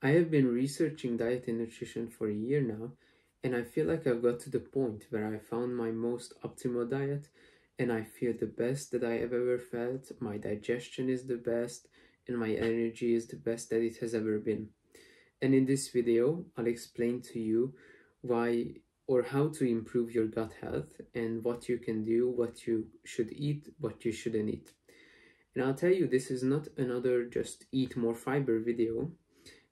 I have been researching diet and nutrition for a year now, and I feel like I've got to the point where I found my most optimal diet, and I feel the best that I have ever felt. My digestion is the best, and my energy is the best that it has ever been. And in this video, I'll explain to you why or how to improve your gut health and what you can do, what you should eat, what you shouldn't eat. And I'll tell you, this is not another just eat more fiber video.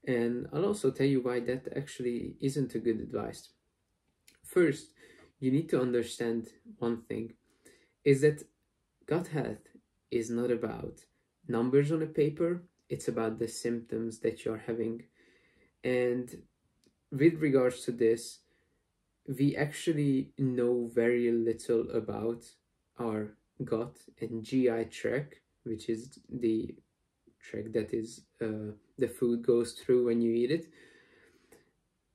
And I'll also tell you why that actually isn't a good advice. First, you need to understand one thing is that gut health is not about numbers on a paper, it's about the symptoms that you're having. And with regards to this, we actually know very little about our gut and GI tract, which is the tract that is the food goes through when you eat it.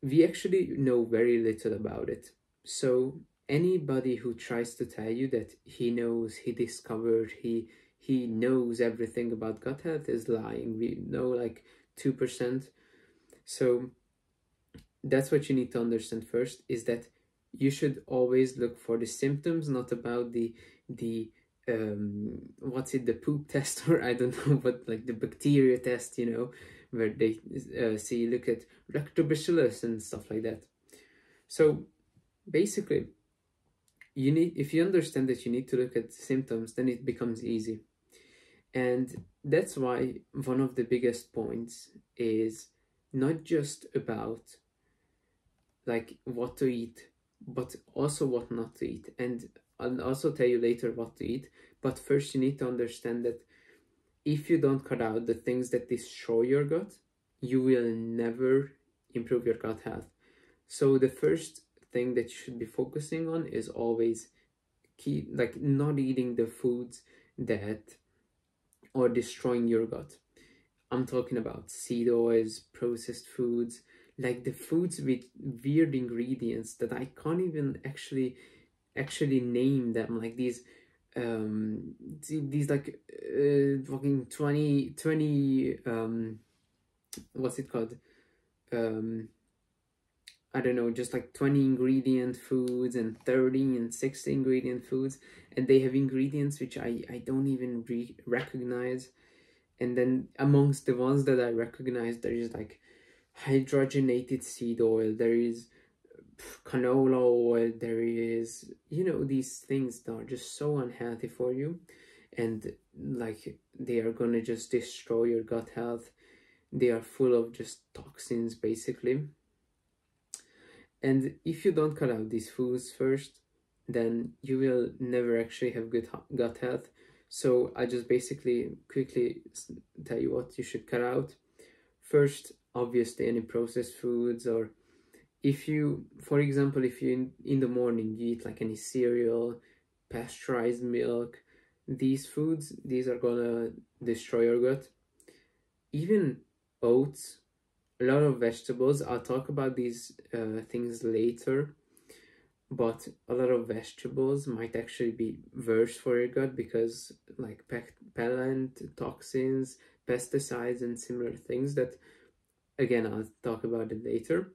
We actually know very little about it. So anybody who tries to tell you that he knows, he discovered, he knows everything about gut health is lying. We know like 2%. So that's what you need to understand first, is that you should always look for the symptoms, not about the what's it, the poop test, or I don't know, but like the bacteria test, you know, where they look at lactobacillus and stuff like that. So basically, you need, if you understand that you need to look at symptoms, then it becomes easy. And that's why one of the biggest points is not just about like what to eat, but also what not to eat. And I'll also tell you later what to eat. But first you need to understand that if you don't cut out the things that destroy your gut, you will never improve your gut health. So the first thing that you should be focusing on is always not eating the foods that are destroying your gut. I'm talking about seed oils, processed foods, like the foods with weird ingredients that I can't even actually name them, like these like fucking 20 what's it called, I don't know, just like 20 ingredient foods and 30 and 60 ingredient foods, and they have ingredients which I don't even recognize. And then amongst the ones that I recognize, there is like hydrogenated seed oil, there is canola oil, there is, you know, these things that are just so unhealthy for you, and like they are gonna just destroy your gut health. They are full of just toxins basically. And if you don't cut out these foods first, then you will never actually have good gut health. So I just basically quickly tell you what you should cut out. First, obviously any processed foods, or if you, for example, if you in the morning you eat like any cereal, pasteurized milk, these foods, these are gonna destroy your gut. Even oats, a lot of vegetables, I'll talk about these things later, but a lot of vegetables might actually be worse for your gut because like pellant, toxins, pesticides and similar things that, again, I'll talk about it later.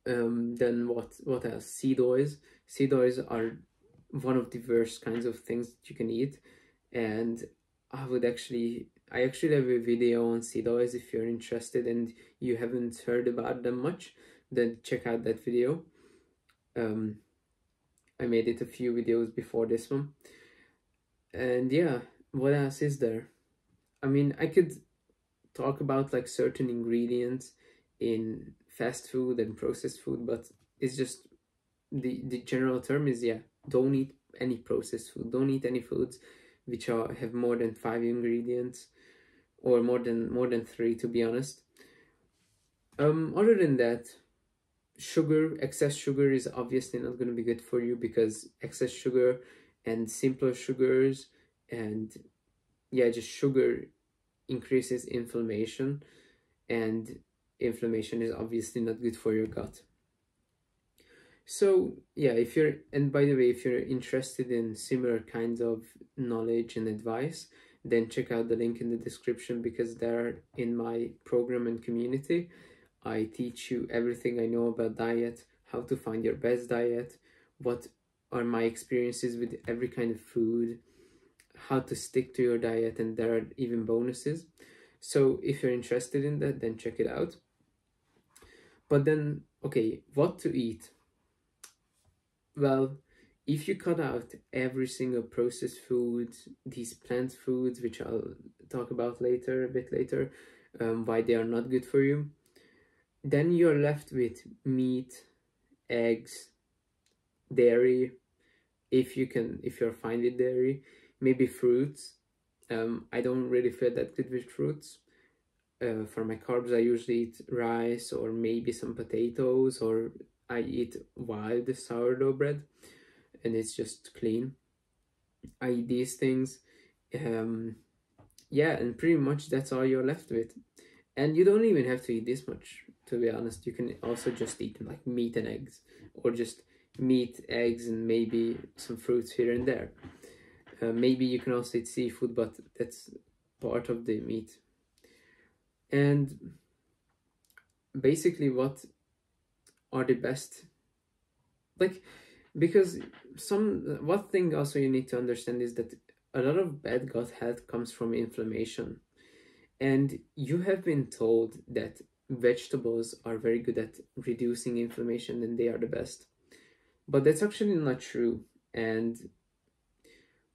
Then what else? Seed oils. Seed oils are one of the worst kinds of things that you can eat, and I actually have a video on seed oils. If you're interested and you haven't heard about them much, then check out that video. I made it a few videos before this one. And yeah, what else is there? I mean, I could talk about like certain ingredients in fast food and processed food, but it's just the general term is, yeah, don't eat any processed food. Don't eat any foods which have more than 5 ingredients, or more than 3, to be honest. Other than that, excess sugar is obviously not going to be good for you, because excess sugar and simpler sugars and yeah, just sugar increases inflammation, and inflammation is obviously not good for your gut. So yeah, if you're, and by the way, if you're interested in similar kinds of knowledge and advice, then check out the link in the description, because there in my program and community I teach you everything I know about diet, how to find your best diet, what are my experiences with every kind of food, how to stick to your diet, and there are even bonuses. So if you're interested in that, then check it out. But then, okay, what to eat? Well, if you cut out every single processed food, these plant foods, which I'll talk about later, a bit later, why they are not good for you, then you're left with meat, eggs, dairy, if you're fine with dairy, maybe fruits. I don't really feel that good with fruits. For my carbs, I usually eat rice or maybe some potatoes, or I eat wild sourdough bread, and it's just clean. I eat these things. Yeah, and pretty much that's all you're left with. And you don't even have to eat this much, to be honest. You can also just eat like meat and eggs, or just meat, eggs, and maybe some fruits here and there. Maybe you can also eat seafood, but that's part of the meat. And basically, what are the best? Like, because one thing also you need to understand is that a lot of bad gut health comes from inflammation. And you have been told that vegetables are very good at reducing inflammation and they are the best. But that's actually not true. And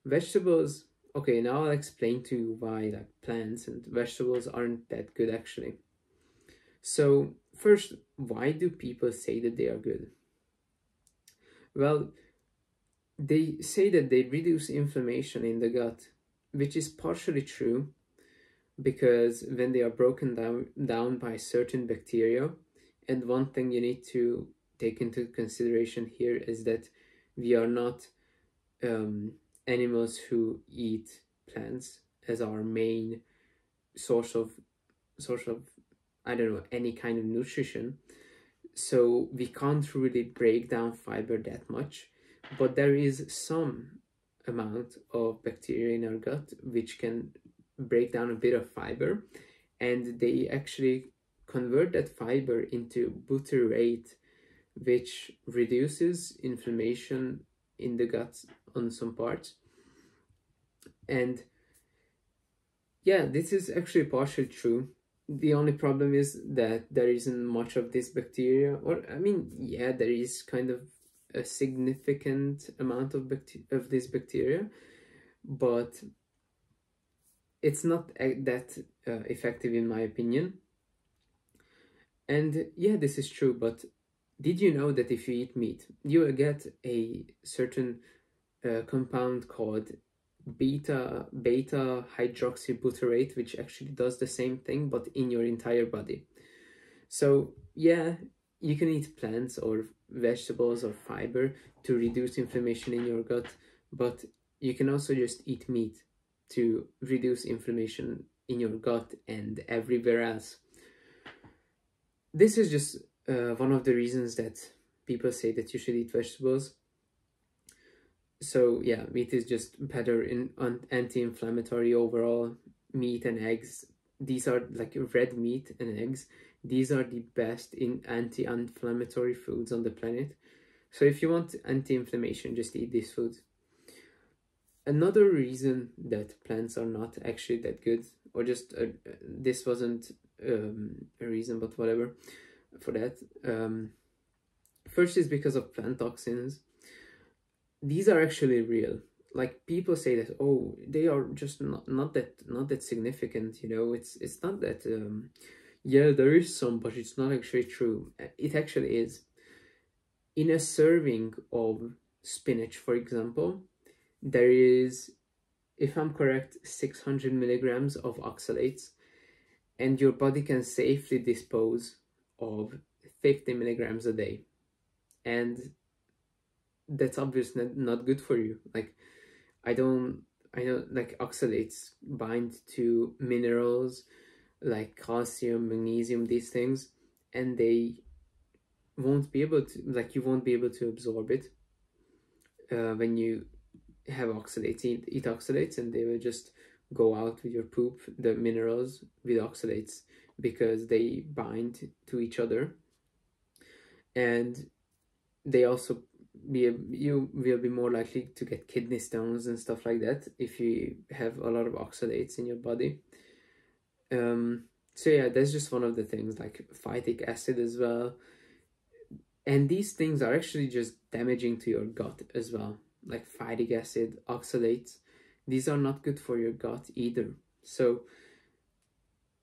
vegetables, okay, now I'll explain to you why like plants and vegetables aren't that good actually. So, first, why do people say that they are good? Well, they say that they reduce inflammation in the gut, which is partially true, because when they are broken down by certain bacteria, and one thing you need to take into consideration here is that we are not animals who eat plants as our main source of I don't know, any kind of nutrition. So we can't really break down fiber that much, but there is some amount of bacteria in our gut which can break down a bit of fiber, and they actually convert that fiber into butyrate, which reduces inflammation in the gut on some parts. And yeah, this is actually partially true. The only problem is that there isn't much of this bacteria, or I mean, yeah, there is kind of a significant amount of this bacteria, but it's not that effective in my opinion. And yeah, this is true, but did you know that if you eat meat, you will get a certain compound called beta hydroxybutyrate, which actually does the same thing but in your entire body. So yeah, you can eat plants or vegetables or fiber to reduce inflammation in your gut, but you can also just eat meat to reduce inflammation in your gut and everywhere else. This is just one of the reasons that people say that you should eat vegetables. So yeah, meat is just better in anti-inflammatory overall. Meat and eggs, these are like red meat and eggs, these are the best in anti-inflammatory foods on the planet. So if you want anti-inflammation, just eat these foods. Another reason that plants are not actually that good, or just this wasn't a reason, but whatever for that. First is because of plant toxins. These are actually real. Like people say that, oh, they are just not that significant, you know. It's not that yeah, there is some, but it's not actually true. It actually is. In a serving of spinach, for example, there is, if I'm correct, 600 milligrams of oxalates, and your body can safely dispose of 50 milligrams a day. And that's obviously not good for you. Like, I know like oxalates bind to minerals like calcium, magnesium, these things, and they won't be able to, like, you won't be able to absorb it when you have oxalates, eat oxalates, and they will just go out with your poop, the minerals with oxalates, because they bind to each other, and they also you will be more likely to get kidney stones and stuff like that if you have a lot of oxalates in your body. um so yeah, that's just one of the things, like phytic acid as well. And these things are actually just damaging to your gut as well, like phytic acid, oxalates. These are not good for your gut either. So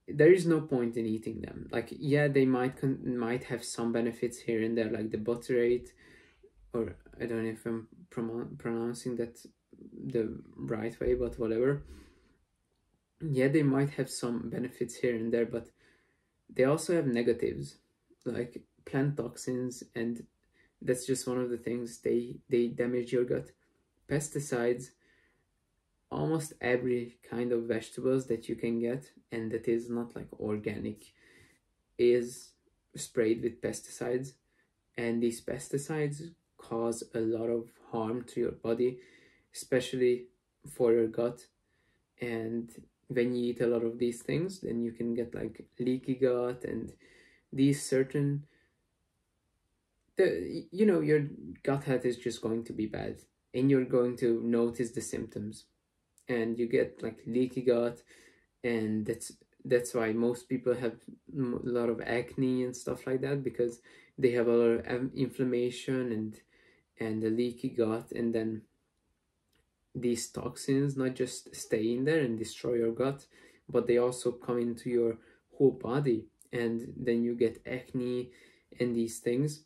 there is no point in eating them. Like, yeah, they might have some benefits here and there, like the butyrate, or I don't know if I'm pronouncing that the right way, but whatever. Yeah, they might have some benefits here and there, but they also have negatives, like plant toxins, and that's just one of the things. They damage your gut. Pesticides, almost every kind of vegetables that you can get and that is not like organic is sprayed with pesticides, and these pesticides cause a lot of harm to your body, especially for your gut. And when you eat a lot of these things, then you can get like leaky gut and these certain your gut health is just going to be bad, and you're going to notice the symptoms, and you get like leaky gut. And that's why most people have a lot of acne and stuff like that, because they have a lot of inflammation and a leaky gut. And then these toxins not just stay in there and destroy your gut, but they also come into your whole body, and then you get acne and these things.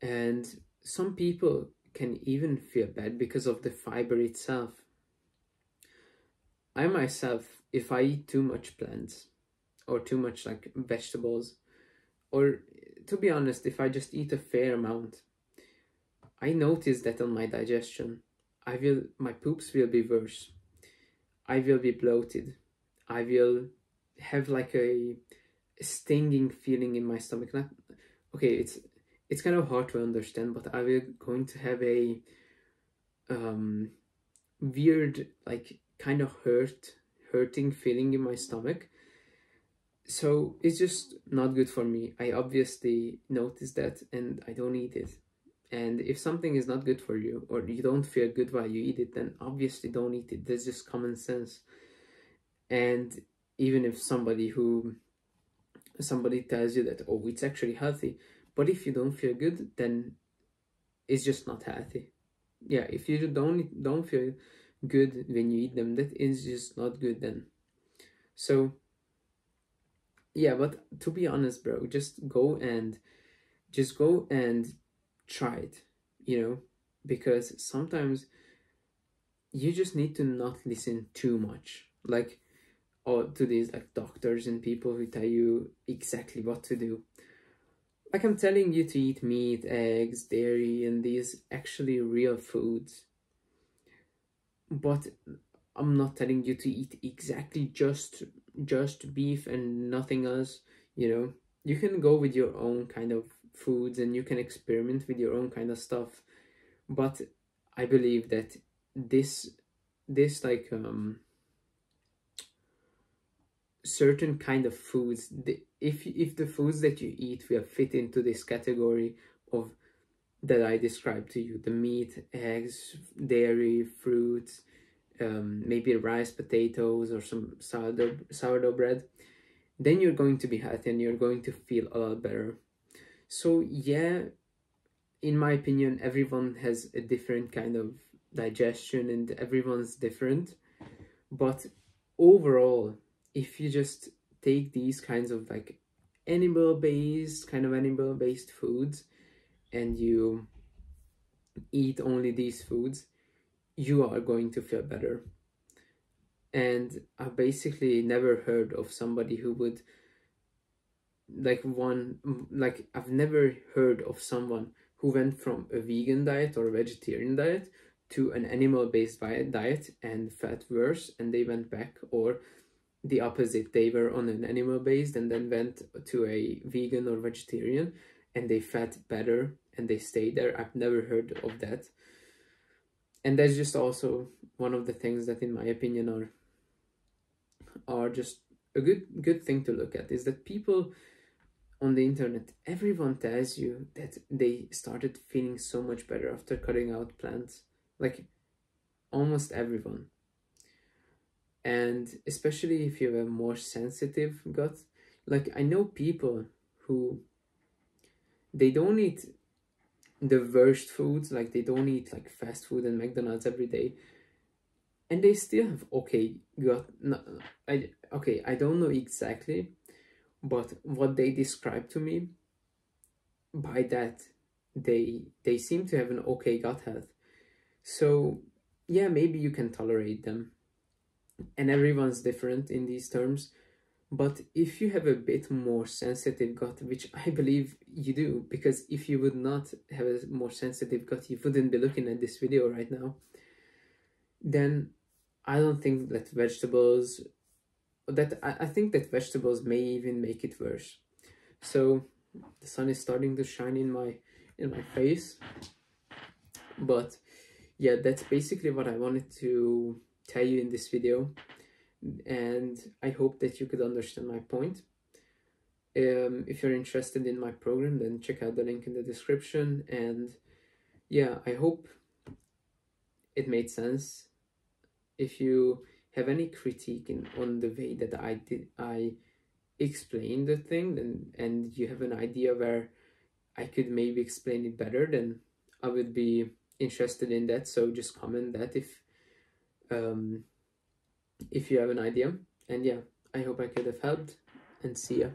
And some people can even feel bad because of the fiber itself. I myself, if I eat too much plants or too much like vegetables, or to be honest, if I just eat a fair amount, I notice that on my digestion, my poops will be worse. I will be bloated. I will have like a stinging feeling in my stomach. Not okay, it's kind of hard to understand, but I will going to have a weird, like kind of hurting feeling in my stomach. So it's just not good for me. I obviously notice that, and I don't eat it. And if something is not good for you, or you don't feel good while you eat it, then obviously don't eat it. That's just common sense. And even if somebody tells you that, oh, it's actually healthy, but if you don't feel good, then it's just not healthy. Yeah, if you don't feel good when you eat them, that is just not good then. So yeah, but to be honest, bro, just go and try it, because sometimes you just need to not listen too much, like, or to these like doctors and people who tell you exactly what to do. Like, I'm telling you to eat meat, eggs, dairy, and these actually real foods, but I'm not telling you to eat exactly just beef and nothing else. You can go with your own kind of foods, and you can experiment with your own kind of stuff. But I believe that this like certain kind of foods, if the foods that you eat will fit into this category of that I described to you, the meat, eggs, dairy, fruits, maybe rice, potatoes, or some sourdough bread, then you're going to be healthy and you're going to feel a lot better. So yeah, in my opinion, everyone has a different kind of digestion and everyone's different. But overall, if you just take these kinds of like animal based foods, and you eat only these foods, you are going to feel better. And I've basically never heard of somebody who would I've never heard of someone who went from a vegan diet or a vegetarian diet to an animal-based diet and felt worse, and they went back, or the opposite, they were on an animal-based and then went to a vegan or vegetarian and they felt better and they stayed there. I've never heard of that. And that's just also one of the things that, in my opinion, are are just a good thing to look at, is that people on the internet, everyone tells you that they started feeling so much better after cutting out plants. Like almost everyone. And especially if you have a more sensitive gut. Like I know people who they don't eat the worst foods, like they don't eat like fast food and McDonald's every day, and they still have okay gut. No, I don't know exactly, but what they describe to me, by that they seem to have an okay gut health. So yeah, maybe you can tolerate them, and everyone's different in these terms. But if you have a bit more sensitive gut, which I believe you do, because if you would not have a more sensitive gut, you wouldn't be looking at this video right now, then I don't think that vegetables, I think that vegetables may even make it worse. So the sun is starting to shine in my face. But yeah, that's basically what I wanted to tell you in this video, and I hope that you could understand my point. If you're interested in my program, then check out the link in the description. And yeah, I hope it made sense. If you have any critique on the way that I explained the thing, and you have an idea where I could maybe explain it better, then I would be interested in that. So just comment that if you have an idea. And yeah, I hope I could have helped, and see ya.